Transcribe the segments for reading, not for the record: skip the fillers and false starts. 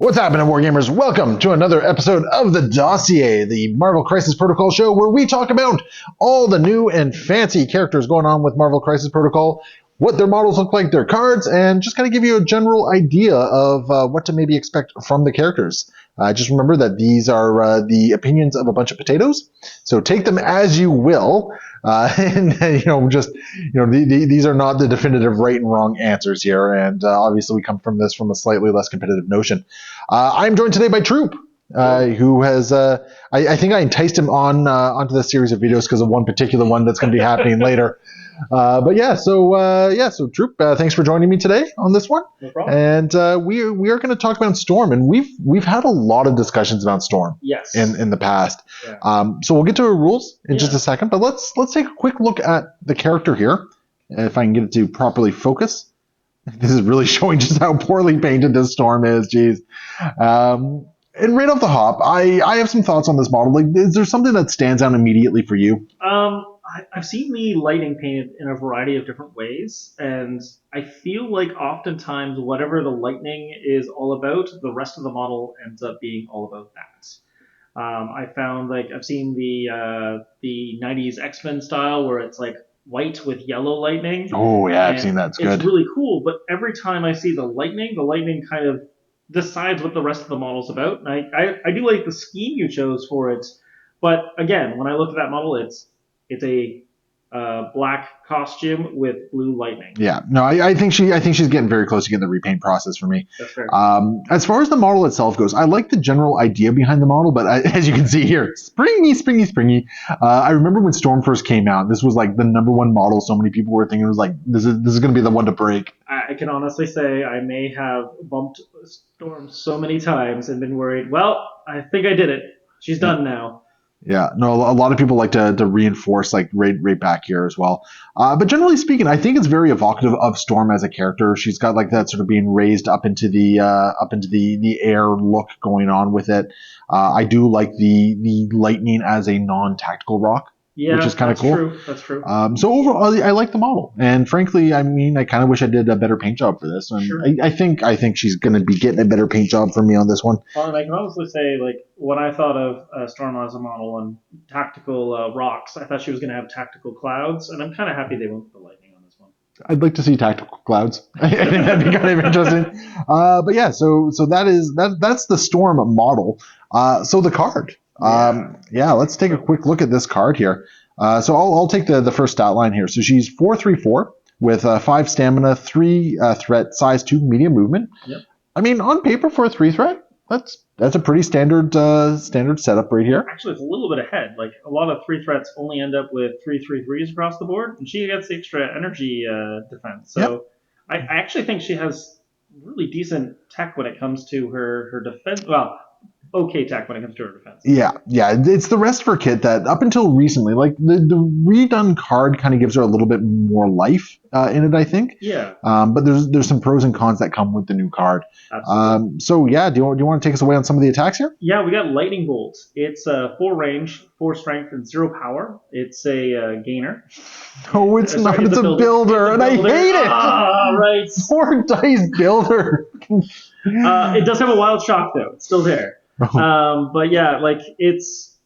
What's happening, Wargamers? Welcome to another episode of the Dossier, the Marvel Crisis Protocol show, where we talk about all the new and fancy characters going on with Marvel Crisis Protocol, what their models look like, their cards, and just kind of give you a general idea of what to maybe expect from the characters. Just remember that these are the opinions of a bunch of potatoes, so take them as you will. These are not the definitive right and wrong answers here, and obviously we come from this from a slightly less competitive notion. I'm joined today by Troop, who has I think I enticed him onto this series of videos because of one particular one that's going to be happening later. So Troop, thanks for joining me today on this one. No problem. And we are going to talk about Storm, and we've had a lot of discussions about Storm. Yes. In the past. Yeah. So we'll get to our rules in just a second, but let's take a quick look at the character here, if I can get it to properly focus. This is really showing just how poorly painted this Storm is. Geez. And right off the hop, I have some thoughts on this model. Like, is there something that stands out immediately for you? I've seen the lightning painted in a variety of different ways, and I feel like oftentimes whatever the lightning is all about, the rest of the model ends up being all about that. I found I've seen the 90s X-Men style where it's like white with yellow lightning. Oh yeah, I've seen that. It's good. It's really cool, but every time I see the lightning kind of decides what the rest of the model's about. And I do like the scheme you chose for it, but again, when I look at that model, it's a black costume with blue lightning. Yeah, no, I think she's getting very close to getting the repaint process for me. That's fair. As far as the model itself goes, I like the general idea behind the model, but as you can see here, springy. I remember when Storm first came out, this was like the number one model. So many people were thinking it was like this is going to be the one to break. I can honestly say I may have bumped Storm so many times and been worried. Well, I think I did it. She's done now. Yeah, no, a lot of people like to reinforce like right back here as well. But generally speaking, I think it's very evocative of Storm as a character. She's got like that sort of being raised up into the air look going on with it. I do like the lightning as a non-tactical rock. Yeah, which is kind of cool. That's true. So overall, I like the model, and frankly, I mean, I kind of wish I did a better paint job for this. And Sure. I think she's going to be getting a better paint job for me on this one. Well, and I can honestly say, like, when I thought of Storm as a model and tactical rocks, I thought she was going to have tactical clouds, and I'm kind of happy they went with the lightning on this one. I'd like to see tactical clouds. I think that'd be kind of interesting. But yeah, so that's the Storm model. So the card. Let's take a quick look at this card here. So I'll take the first stat line here. So she's 4/3/4 with 5 stamina, 3 threat, size 2, medium movement. Yep. I mean, on paper for a 3 threat, that's a pretty standard setup right here. Actually, it's a little bit ahead. Like, a lot of 3 threats only end up with 3/3/3s across the board, and she gets the extra energy defense. So I actually think she has really decent tech when it comes to her defense. Well, okay tech when it comes to her defense. Yeah, it's the rest of her kit that up until recently, like the redone card kind of gives her a little bit more life in it, I think. Yeah. But there's some pros and cons that come with the new card. Absolutely. So yeah, do you want to take us away on some of the attacks here? Yeah, we got Lightning Bolt. It's 4 range, 4 strength, and 0 power. It's a gainer. No, it's not. It's a builder, and I hate it. Ah, right. 4 dice builder. It does have a wild shock though. It's still there. But yeah, like it's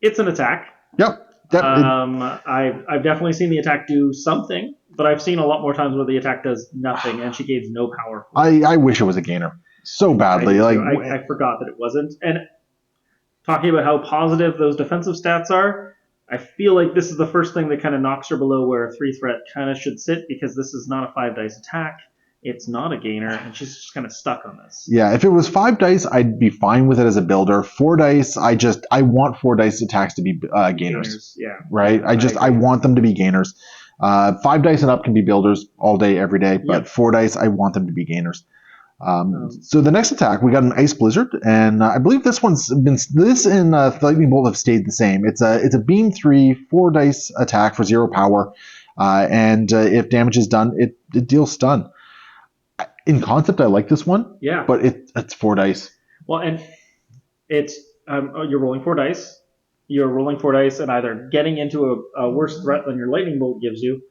an attack. Yep. I've definitely seen the attack do something, but I've seen a lot more times where the attack does nothing and she gains no power. I wish it was a gainer so badly. I forgot that it wasn't. And talking about how positive those defensive stats are, I feel like this is the first thing that kind of knocks her below where a 3 threat kind of should sit, because this is not a 5 dice attack. It's not a gainer, and she's just kind of stuck on this. Yeah, if it was 5 dice, I'd be fine with it as a builder. 4 dice, I want 4 dice attacks to be gainers. Yeah. Right? I want them to be gainers. 5 dice and up can be builders all day, every day, but 4 dice, I want them to be gainers. So the next attack, we got an Ice Blizzard, and I believe this and Lightning Bolt have stayed the same. It's a beam 3, 4 dice attack for 0 power, and if damage is done, it deals stun. In concept, I like this one. Yeah. But it's 4 dice. Well, and it's you're rolling 4 dice. You're rolling 4 dice and either getting into a worse threat than your Lightning Bolt gives you,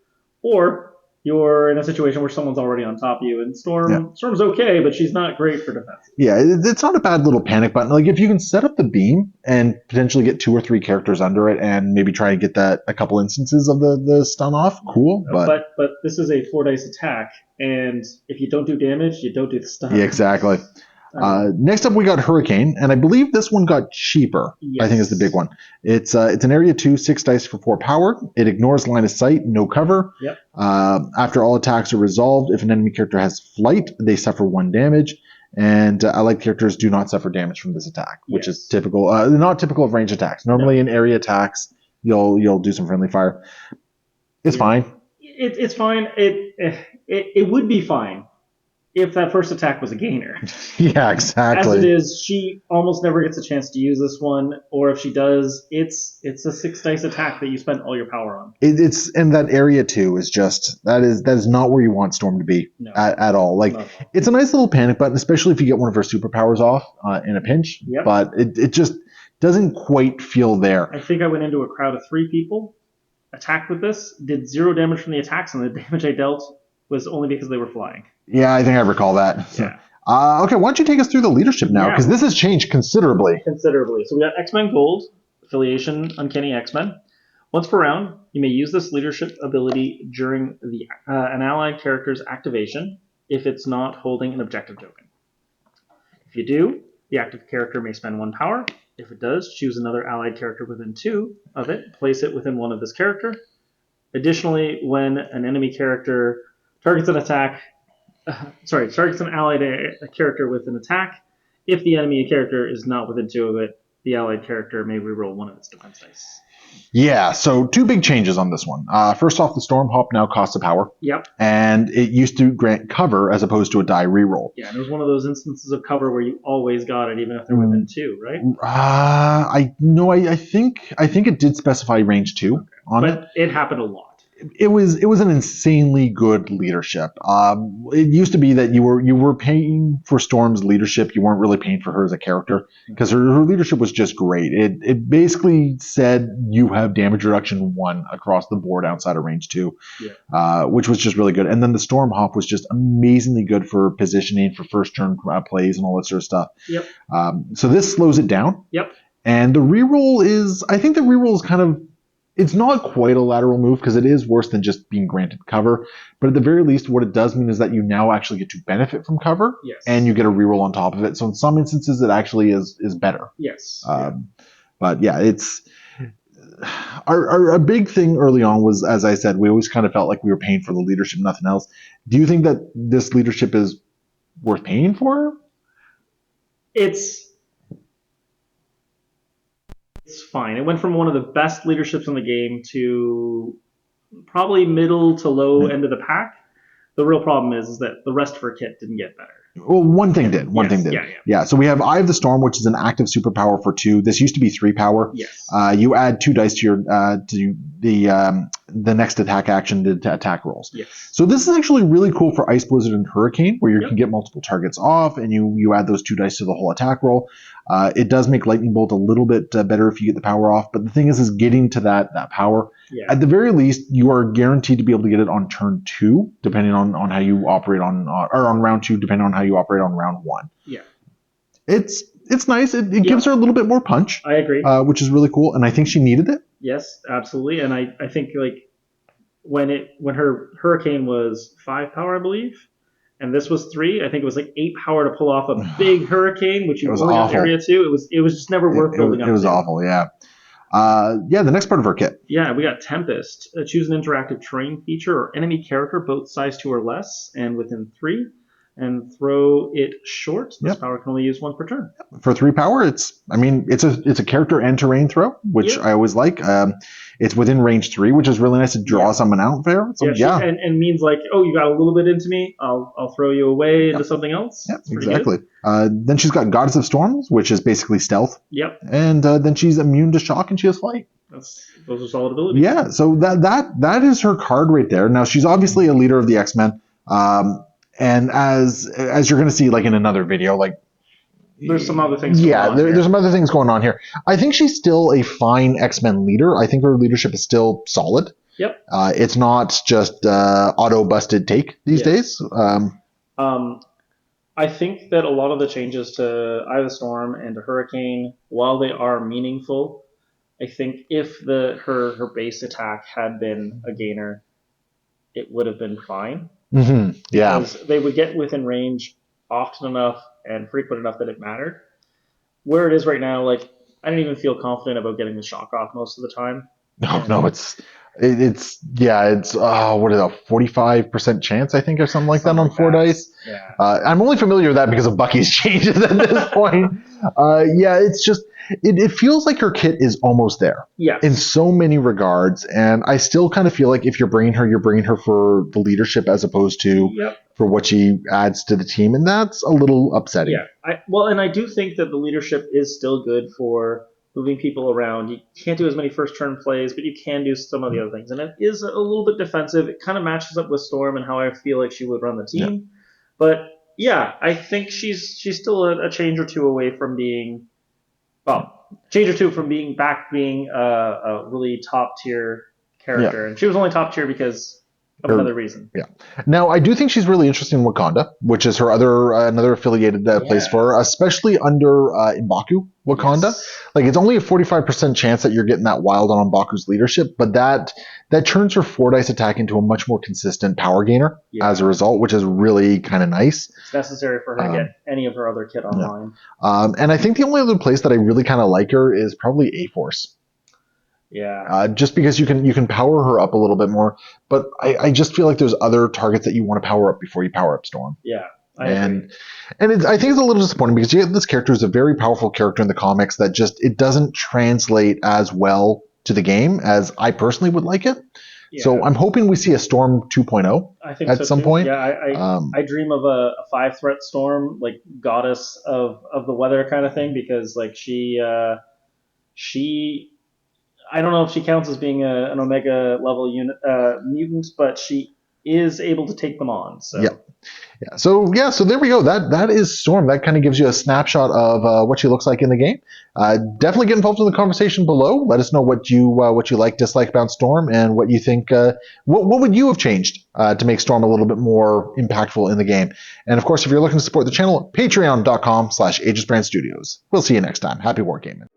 or you're in a situation where someone's already on top of you, and Storm's okay, but she's not great for defense. Yeah, it's not a bad little panic button. Like if you can set up the beam and potentially get 2 or 3 characters under it, and maybe try and get that a couple instances of the stun off, cool. But this is a 4 dice attack, and if you don't do damage, you don't do the stun. Yeah, exactly. Next up, we got Hurricane, and I believe this one got cheaper. Yes. I think is the big one. It's an area 2, 6 dice for 4 power. It ignores line of sight, no cover. Yep. After all attacks are resolved, if an enemy character has flight, they suffer 1 damage. And allied characters do not suffer damage from this attack, which is typical. Not typical of range attacks. Normally in area attacks, you'll do some friendly fire. It's fine. It's fine. It would be fine if that first attack was a gainer. Yeah, exactly. As it is, she almost never gets a chance to use this one, or if she does, it's a 6 dice attack that you spend all your power on. It's and that area 2 is just that is not where you want Storm to be at all. Like it's a nice little panic button, especially if you get one of her superpowers off in a pinch. Yep. But it just doesn't quite feel there. I think I went into a crowd of 3 people, attacked with this, did 0 damage from the attacks, and the damage I dealt was only because they were flying. Yeah, I think I recall that. Yeah. Okay, why don't you take us through the leadership now? Because this has changed considerably. So we got X-Men Gold, affiliation, Uncanny X-Men. Once per round, you may use this leadership ability during an allied character's activation if it's not holding an objective token. If you do, the active character may spend 1 power. If it does, choose another allied character within 2 of it, place it within 1 of this character. Additionally, when an enemy character targets an allied character with an attack, if the enemy character is not within 2 of it, the allied character may reroll 1 of its defense dice. Yeah, so 2 big changes on this one. First off, the Storm Hop now costs a power. Yep. And it used to grant cover as opposed to a die reroll. Yeah, and it was one of those instances of cover where you always got it, even if they're within 2, right? I think it did specify range 2 on it. But it happened a lot. It was an insanely good leadership. It used to be that you were paying for Storm's leadership. You weren't really paying for her as a character because her leadership was just great. It basically said you have damage reduction 1 across the board outside of range 2, which was just really good. And then the Storm Hop was just amazingly good for positioning, for first turn plays and all that sort of stuff. Yep. So this slows it down. Yep. And the reroll is kind of, it's not quite a lateral move because it is worse than just being granted cover. But at the very least, what it does mean is that you now actually get to benefit from cover, and you get a reroll on top of it. So in some instances, it actually is better. Yes. But yeah, it's our big thing early on was, as I said, we always kind of felt like we were paying for the leadership, nothing else. Do you think that this leadership is worth paying for? It's fine. It went from one of the best leaderships in the game to probably middle to low end of the pack. The real problem is that the rest of her kit didn't get better. Well, one thing did. Yeah. So we have Eye of the Storm, which is an active superpower for 2. This used to be 3 power. Yes. You add 2 dice to your the next attack action to attack rolls. Yes. So this is actually really cool for Ice Blizzard and Hurricane, where you can get multiple targets off, and you add those 2 dice to the whole attack roll. It does make Lightning Bolt a little bit better if you get the power off, but the thing is getting to that power. Yeah. At the very least, you are guaranteed to be able to get it on turn 2, depending on how you operate on round 2, depending on how you operate on round 1. Yeah. It's nice. It gives her a little bit more punch. I agree. Which is really cool, and I think she needed it. Yes, absolutely. And I think like when her Hurricane was 5 power, I believe, and this was 3, I think it was like 8 power to pull off a big Hurricane, which you only got area 2. It was just never worth building up. It was awful, yeah. The next part of her kit. Yeah, we got Tempest. Choose an interactive terrain feature or enemy character, both size 2 or less, and within 3, and throw it short. This power can only use 1 per turn. For 3 power, it's a character and terrain throw, which I always like. It's within range 3, which is really nice to draw someone out there. So, and means like, oh, you got a little bit into me, I'll throw you away into something else. Yep, exactly. Then she's got Goddess of Storms, which is basically stealth. Yep. And then she's immune to shock and she has flight. Those are solid abilities. Yeah, so that is her card right there. Now she's obviously a leader of the X-Men. And as you're going to see, like in another video, like there's some other things. There's some other things going on here. I think she's still a fine X-Men leader. I think her leadership is still solid. Yep. It's not just auto busted take these days. I think that a lot of the changes to Eye of the Storm and to Hurricane, while they are meaningful, I think if her base attack had been a gainer, it would have been fine. Mm-hmm. Yeah. Because they would get within range often enough and frequent enough that it mattered. Where it is right now, like I don't even feel confident about getting the shock off most of the time. No, it's what is it, a 45% chance I think or something like that on Something like 4 that. dice. Yeah. I'm only familiar with that because of Bucky's changes at this point. It's just it feels like her kit is almost there Yes. in so many regards, and I still kind of feel like if you're bringing her for the leadership as opposed to Yep. for what she adds to the team, and that's a little upsetting. Yeah. And I do think that the leadership is still good for moving people around. You can't do as many first turn plays, but you can do some of the other things. And it is a little bit defensive. It kind of matches up with Storm and how I feel like she would run the team. Yeah. But yeah, I think she's still a change or two away from being change or two from being a really top tier character. Yeah. And she was only top tier because of another reason. Yeah. Now, I do think she's really interesting in Wakanda, which is her another affiliated place for her, especially under M'Baku Wakanda. Yes. Like, it's only a 45% chance that you're getting that wild on M'Baku's leadership, but that turns her 4 dice attack into a much more consistent power gainer as a result, which is really kind of nice. It's necessary for her to get any of her other kit online. And I think the only other place that I really kind of like her is probably A-Force. Yeah. Just because you can power her up a little bit more, but I just feel like there's other targets that you want to power up before you power up Storm. Yeah. I think it's a little disappointing because you get this character who's a very powerful character in the comics that just it doesn't translate as well to the game as I personally would like it. Yeah. So I'm hoping we see a Storm 2.0 at some point. Yeah, I dream of a 5-threat Storm, like goddess of the weather kind of thing, because like she I don't know if she counts as being an Omega level mutant, but she is able to take them on. So. Yeah. So there we go. That is Storm. That kind of gives you a snapshot of what she looks like in the game. Definitely get involved in the conversation below. Let us know what you like, dislike about Storm, and what you think. What would you have changed to make Storm a little bit more impactful in the game? And of course, if you're looking to support the channel, patreon.com/AegisBrand Studios. We'll see you next time. Happy wargaming.